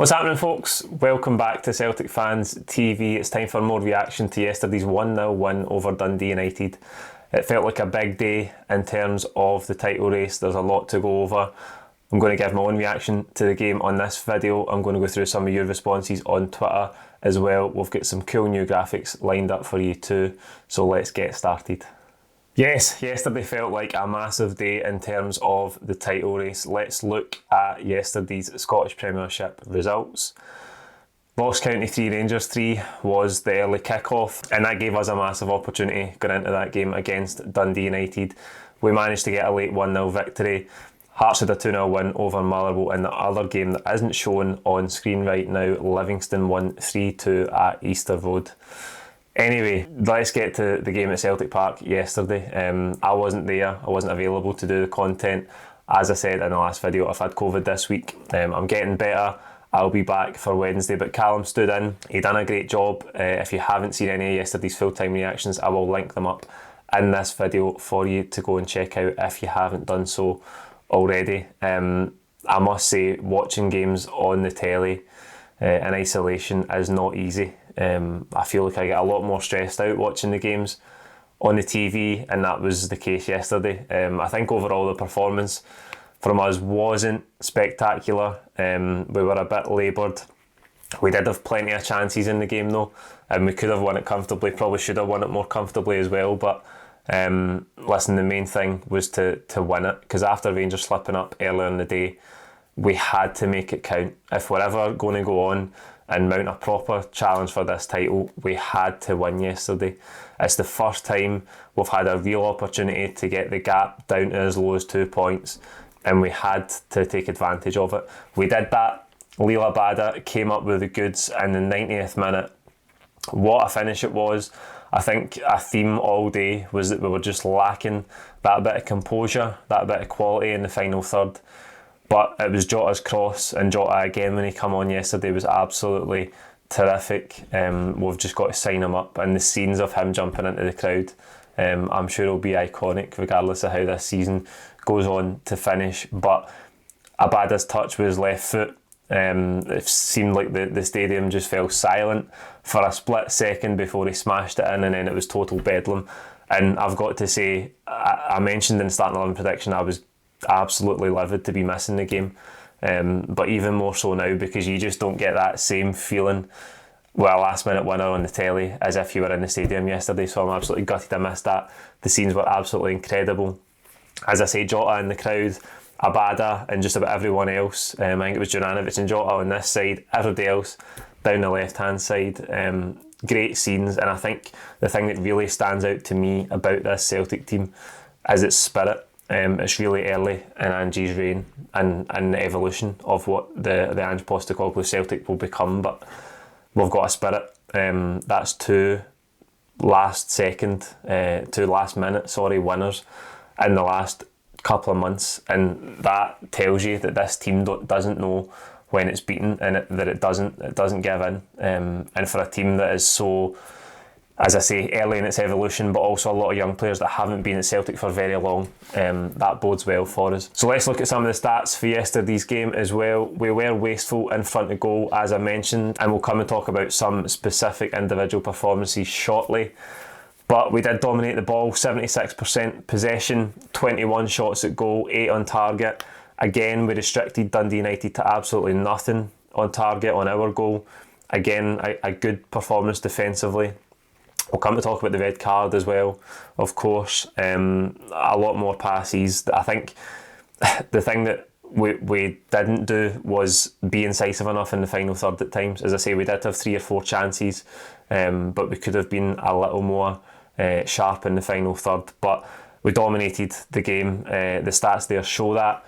What's happening, folks? Welcome back to Celtic Fans TV. It's time for more reaction to yesterday's 1-0 win over Dundee United. It felt like a big day in terms of the title race. There's a lot to go over. I'm going to give my own reaction to the game on this video. I'm going to go through some of your responses on Twitter as well. We've got some cool new graphics lined up for you too, so let's get started. Yes, yesterday felt like a massive day in terms of the title race. Let's look at yesterday's Scottish Premiership results. Ross County 3, Rangers 3 was the early kick-off, and that gave us a massive opportunity going into that game against Dundee United. We managed to get a late 1-0 victory. Hearts had a 2-0 win over Motherwell in the other game that isn't shown on screen right now. Livingston won 3-2 at Easter Road. Anyway, let's get to the game at Celtic Park yesterday. I wasn't there, I wasn't available to do the content. As I said in the last video, I've had COVID this week. I'm getting better, I'll be back for Wednesday, but Callum stood in, he done a great job. If you haven't seen any of yesterday's full-time reactions, I will link them up in this video for you to go and check out if you haven't done so already. I must say, watching games on the telly in isolation is not easy. I feel like I get a lot more stressed out watching the games on the TV, and that was the case yesterday. I think overall the performance from us wasn't spectacular. We were a bit laboured. We did have plenty of chances in the game though, and we could have won it comfortably, probably should have won it more comfortably as well, but listen, the main thing was to win it, because after Rangers slipping up earlier in the day, we had to make it count. If we're ever going to go on and mount a proper challenge for this title, we had to win yesterday. It's the first time we've had a real opportunity to get the gap down to as low as 2 points, and we had to take advantage of it. We did that. Leela Bada came up with the goods in the 90th minute. What a finish it was. I think a theme all day was that we were just lacking that bit of composure, that bit of quality in the final third. But it was Jota's cross, and Jota again when he come on yesterday was absolutely terrific. We've just got to sign him up, and the scenes of him jumping into the crowd, I'm sure it'll be iconic regardless of how this season goes on to finish. But Abada's touch with his left foot, it seemed like the stadium just fell silent for a split second before he smashed it in, and then it was total bedlam. And I've got to say, I mentioned in the starting 11 prediction I was absolutely livid to be missing the game, but even more so now, because you just don't get that same feeling with a last minute winner on the telly as if you were in the stadium yesterday. So I'm absolutely gutted I missed that. The scenes were absolutely incredible. As I say, Jota in the crowd, Abada, and just about everyone else. I think it was Juranovic and Jota on this side, everybody else down the left hand side. Great scenes, and I think the thing that really stands out to me about this Celtic team is its spirit. It's really early in Angie's reign and the evolution of what the Ange Postecoglou Celtic will become, but we've got a spirit. That's two last minute winners in the last couple of months, and that tells you that this team doesn't know when it's beaten, and that it doesn't give in. And for a team that is so, as I say, early in its evolution, but also a lot of young players that haven't been at Celtic for very long, that bodes well for us. So let's look at some of the stats for yesterday's game as well. We were wasteful in front of goal, as I mentioned, and we'll come and talk about some specific individual performances shortly. But we did dominate the ball, 76% possession, 21 shots at goal, 8 on target. Again, we restricted Dundee United to absolutely nothing on target on our goal. Again, a good performance defensively. We'll come to talk about the red card as well, of course. A lot more passes. I think the thing that we didn't do was be incisive enough in the final third at times. As I say, we did have 3 or 4 chances, but we could have been a little more sharp in the final third. But we dominated the game. The stats there show that.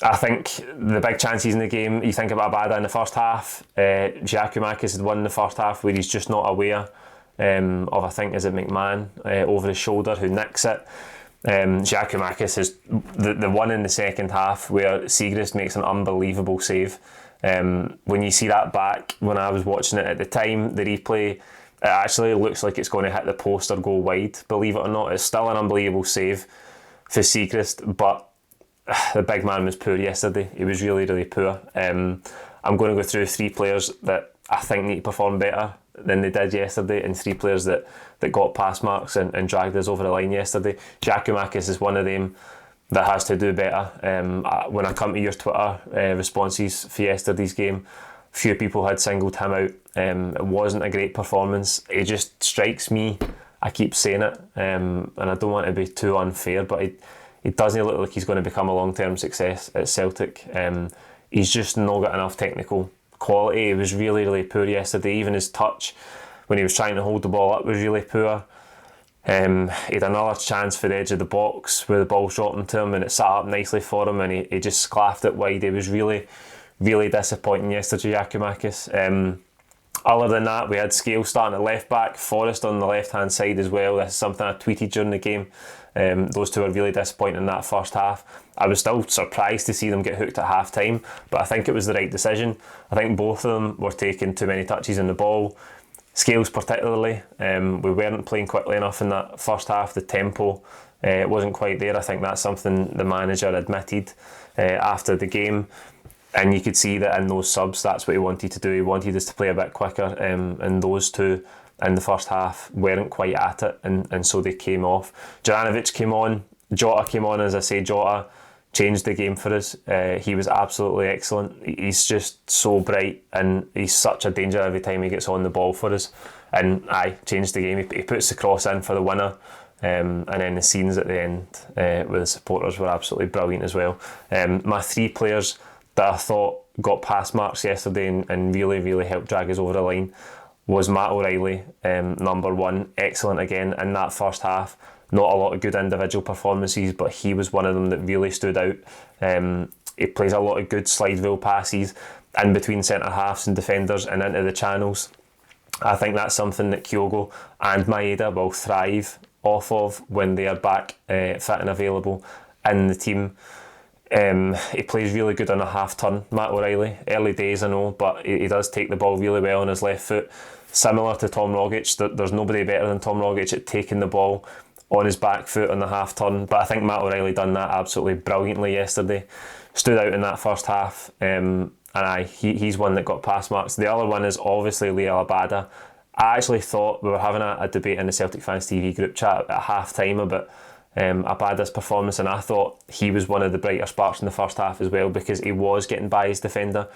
I think the big chances in the game, you think about Abada in the first half, Giacomakis had won in the first half where he's just not aware of, I think, is it McMahon over his shoulder who nicks it. Giacomakis is the one in the second half where Siegrist makes an unbelievable save. When you see that back, when I was watching it at the time, the replay, it actually looks like it's going to hit the post or go wide, believe it or not. It's still an unbelievable save for Siegrist, but the big man was poor yesterday. He was really, really poor. I'm going to go through 3 players that I think need to perform better than they did yesterday, and 3 players that got pass marks and dragged us over the line yesterday. Giakoumakis is one of them that has to do better. When I come to your Twitter responses for yesterday's game, few people had singled him out. It wasn't a great performance. It just strikes me, I keep saying it, and I don't want to be too unfair, but it doesn't look like he's going to become a long-term success at Celtic. He's just not got enough technical quality. He was really, really poor yesterday. Even his touch when he was trying to hold the ball up was really poor. He had another chance for the edge of the box where the ball shot into him and it sat up nicely for him, and he just sclaffed it wide. He was really, really disappointing yesterday, Giakoumakis. Other than that, we had Scales starting at left back, Forrest on the left hand side as well. This is something I tweeted during the game. Those two were really disappointing in that first half. I was still surprised to see them get hooked at half time, but I think it was the right decision. I think both of them were taking too many touches in the ball. Scales particularly, we weren't playing quickly enough in that first half. The tempo wasn't quite there. I think that's something the manager admitted after the game, and you could see that in those subs that's what he wanted to do. He wanted us to play a bit quicker, and those two in the first half weren't quite at it, and so they came off. Juranovic came on, Jota came on. As I say, Jota changed the game for us. He was absolutely excellent. He's just so bright, and he's such a danger every time he gets on the ball for us. And changed the game. He puts the cross in for the winner, and then the scenes at the end with the supporters were absolutely brilliant as well. My 3 players that I thought got pass marks yesterday and really, really helped drag us over the line was Matt O'Reilly, number 1. Excellent again in that first half. Not a lot of good individual performances, but he was one of them that really stood out. He plays a lot of good slide-wheel passes in between centre-halves and defenders and into the channels. I think that's something that Kyogo and Maeda will thrive off of when they are back fit and available in the team. He plays really good on a half-turn, Matt O'Reilly. Early days, I know, but he does take the ball really well on his left foot. Similar to Tom Rogic, there's nobody better than Tom Rogic at taking the ball on his back foot on the half turn, but I think Matt O'Reilly done that absolutely brilliantly yesterday. Stood out in that first half, and he's one that got pass marks. The other one is obviously Liel Abada. I actually thought we were having a debate in the Celtic Fans TV group chat at half time about Abada's performance, and I thought he was one of the brighter sparks in the first half as well, because he was getting by his defender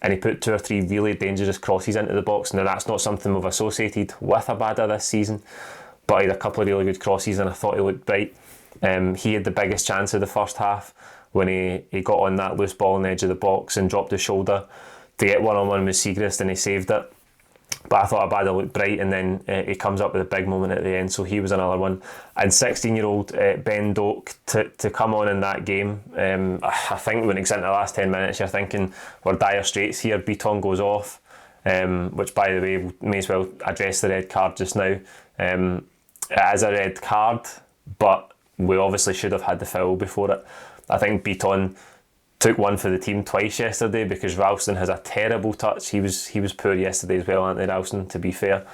and he put 2 or 3 really dangerous crosses into the box. Now that's not something we've associated with Abada this season, but he had a couple of really good crosses and I thought he looked bright. He had the biggest chance of the first half when he got on that loose ball on the edge of the box and dropped his shoulder to get one-on-one with Siegrist, and he saved it. But I thought Abada looked bright, and then he comes up with a big moment at the end, so he was another one. And 16-year-old Ben Doak to come on in that game. I think when it gets into the last 10 minutes, you're thinking we're dire straits here. Beaton goes off, which, by the way, we may as well address the red card just now. It is a red card, but we obviously should have had the foul before it. I think Beaton took one for the team twice yesterday, because Ralston has a terrible touch. He was poor yesterday as well, Anthony Ralston, to be fair.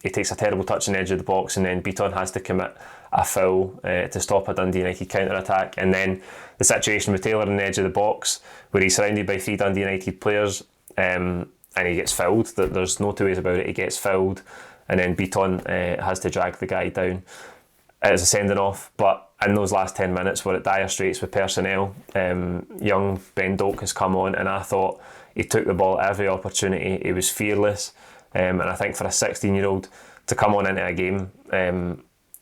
He takes a terrible touch on the edge of the box, and then Beaton has to commit a foul to stop a Dundee United counter-attack. And then the situation with Taylor on the edge of the box, where he's surrounded by 3 Dundee United players, and he gets fouled. There's no 2 ways about it. He gets fouled, and then Beaton has to drag the guy down as a sending off. But in those last 10 minutes, we're at dire straits with personnel. Young Ben Doak has come on, and I thought he took the ball at every opportunity. He was fearless, and I think for a 16-year-old to come on into a game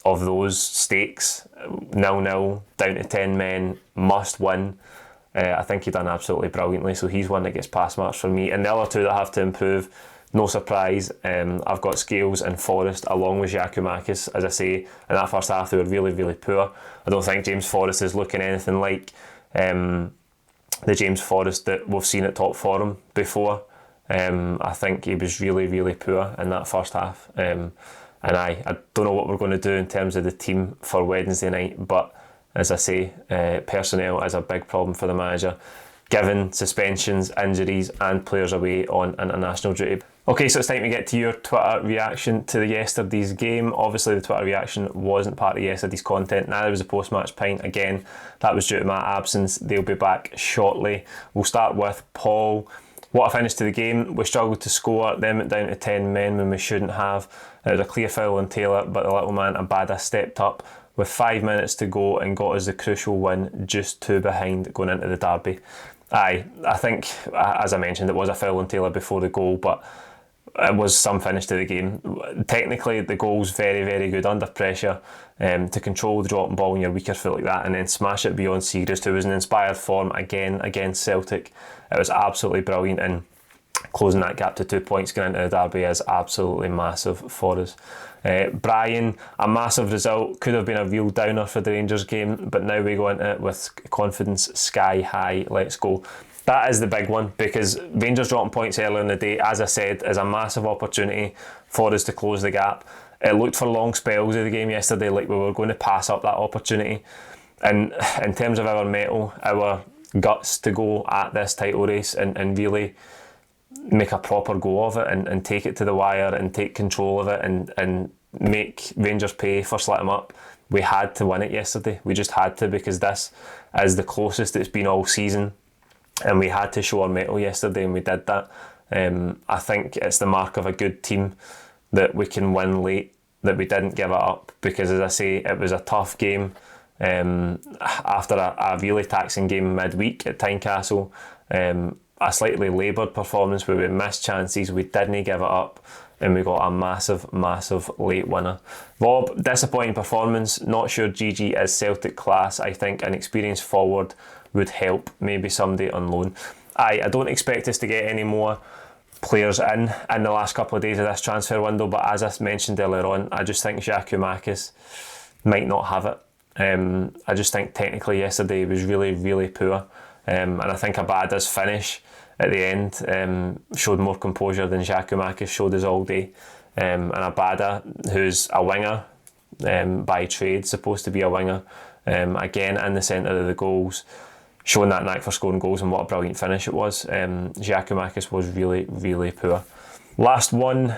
of those stakes, 0-0, down to 10 men, must win, I think he done absolutely brilliantly. So he's one that gets pass marks for me. And the other 2 that have to improve, no surprise, I've got Scales and Forrest along with Giakoumakis. As I say, in that first half they were really, really poor. I don't think James Forrest is looking anything like the James Forrest that we've seen at top form before. I think he was really, really poor in that first half. And I don't know what we're going to do in terms of the team for Wednesday night, but as I say, personnel is a big problem for the manager, given suspensions, injuries and players away on international duty. Okay, so it's time to get to your Twitter reaction to yesterday's game. Obviously the Twitter reaction wasn't part of yesterday's content, neither was the post-match pint. Again, that was due to my absence. They'll be back shortly. We'll start with Paul. What a finish to the game. We struggled to score, then went down to 10 men when we shouldn't have. It was a clear foul on Taylor, but the little man Abada stepped up with 5 minutes to go and got us the crucial win, just 2 behind going into the derby. I think, as I mentioned, it was a foul on Taylor before the goal, but it was some finish to the game. Technically, the goal's very, very good under pressure, to control the dropping ball on your weaker foot like that and then smash it beyond Siegrist, who was in inspired form again against Celtic. It was absolutely brilliant, and closing that gap to 2 points going into the derby is absolutely massive for us. Brian, a massive result, could have been a real downer for the Rangers game, but now we go into it with confidence sky high. Let's go. That is the big one, because Rangers dropping points earlier in the day, as I said, is a massive opportunity for us to close the gap. It looked for long spells of the game yesterday like we were going to pass up that opportunity. And in terms of our mettle, our guts to go at this title race and really make a proper go of it and take it to the wire and take control of it and make Rangers pay for slitting up, we had to win it yesterday. We just had to, because this is the closest it's been all season. And we had to show our mettle yesterday, and we did that. I think it's the mark of a good team that we can win late, that we didn't give it up, because, as I say, it was a tough game after a really taxing game midweek at Tynecastle. A slightly laboured performance where we missed chances, we didn't give it up, and we got a massive, massive late winner. Rob, disappointing performance. Not sure GG is Celtic class. I think an experienced forward would help, maybe somebody on loan. I don't expect us to get any more players in the last couple of days of this transfer window, but as I mentioned earlier on, I just think Giakoumakis might not have it. I just think technically yesterday was really, really poor, and I think Abada's finish at the end showed more composure than Giakoumakis showed us all day. And Abada, who's a winger by trade, supposed to be a winger, again in the centre of the goals, showing that knack for scoring goals, and what a brilliant finish it was. Giakoumakis was really, really poor. Last one,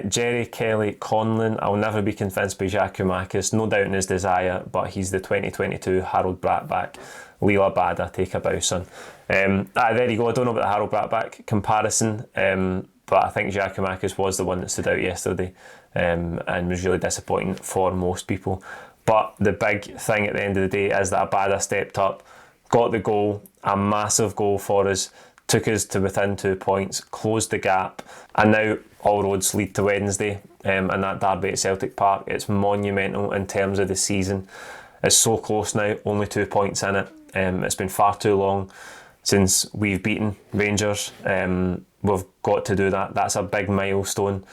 Jerry Kelly Conlon. I'll never be convinced by Giakoumakis, no doubt in his desire, but he's the 2022 Harold Bratback. Leela Bada, take a bow, son. There you go. I don't know about the Harold Bratback comparison, but I think Giakoumakis was the one that stood out yesterday, and was really disappointing for most people. But the big thing at the end of the day is that Abada stepped up, got the goal, a massive goal for us, took us to within 2 points, closed the gap, and now all roads lead to Wednesday, and that derby at Celtic Park. It's monumental in terms of the season. It's so close now, only 2 points in it. It's been far too long since we've beaten Rangers. We've got to do that. That's a big milestone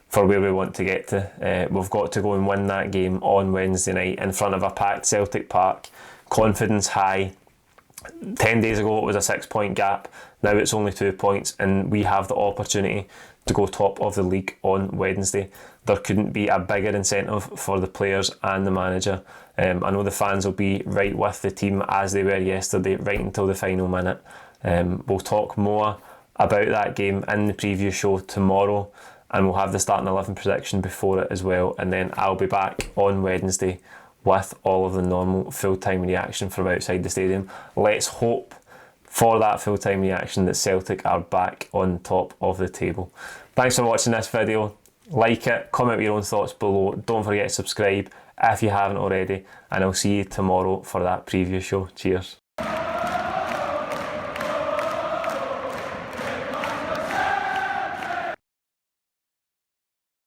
for where we want to get to. We've got to go and win that game on Wednesday night in front of a packed Celtic Park. Confidence high. 10 days ago it was a 6 point gap, now it's only 2 points, and we have the opportunity to go top of the league on Wednesday. There couldn't be a bigger incentive for the players and the manager. I know the fans will be right with the team as they were yesterday, right until the final minute. We'll talk more about that game in the preview show tomorrow, and we'll have the starting 11 prediction before it as well, and then I'll be back on Wednesday with all of the normal full-time reaction from outside the stadium. Let's hope for that full-time reaction that Celtic are back on top of the table. Thanks for watching this video. Like it, comment your own thoughts below. Don't forget to subscribe if you haven't already, and I'll see you tomorrow for that preview show. Cheers.